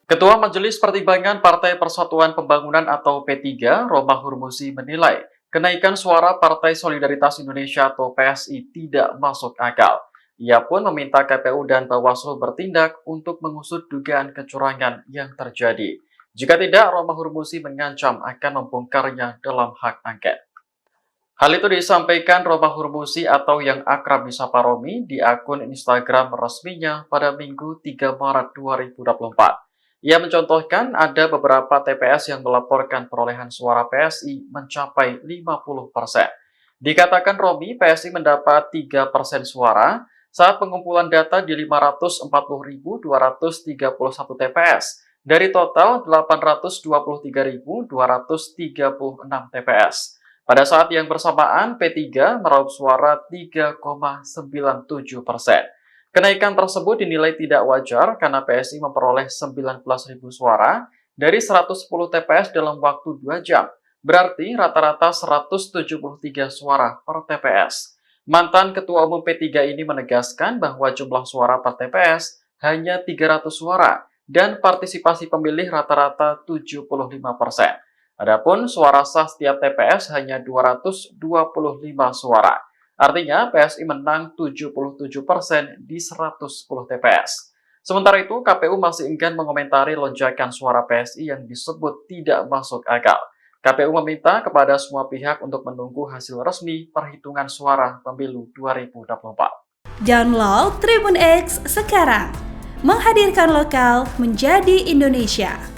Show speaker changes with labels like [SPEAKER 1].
[SPEAKER 1] Ketua Majelis Pertimbangan Partai Persatuan Pembangunan atau P3, Romah Hurmuzi menilai kenaikan suara Partai Solidaritas Indonesia atau PSI tidak masuk akal. Ia pun meminta KPU dan Bawaslu bertindak untuk mengusut dugaan kecurangan yang terjadi. Jika tidak, Romah Hurmuzi mengancam akan membongkarnya dalam hak angket. Hal itu disampaikan Romah Hurmuzi atau yang akrab disapa Romi di akun Instagram resminya pada Minggu 3 Maret 2024. Ia mencontohkan ada beberapa TPS yang melaporkan perolehan suara PSI mencapai 50%. Dikatakan Romi, PSI mendapat 3% suara saat pengumpulan data di 540.231 TPS dari total 823.236 TPS. Pada saat yang bersamaan, P3 meraup suara 3,97%. Kenaikan tersebut dinilai tidak wajar karena PSI memperoleh 19.000 suara dari 110 TPS dalam waktu 2 jam. Berarti rata-rata 173 suara per TPS. Mantan Ketua Umum P3 ini menegaskan bahwa jumlah suara per TPS hanya 300 suara dan partisipasi pemilih rata-rata 75%. Adapun suara sah setiap TPS hanya 225 suara. Artinya PSI menang 77% di 110 TPS. Sementara itu, KPU masih enggan mengomentari lonjakan suara PSI yang disebut tidak masuk akal. KPU meminta kepada semua pihak untuk menunggu hasil resmi perhitungan suara pemilu 2024.
[SPEAKER 2] Download Tribun X sekarang, menghadirkan lokal menjadi Indonesia.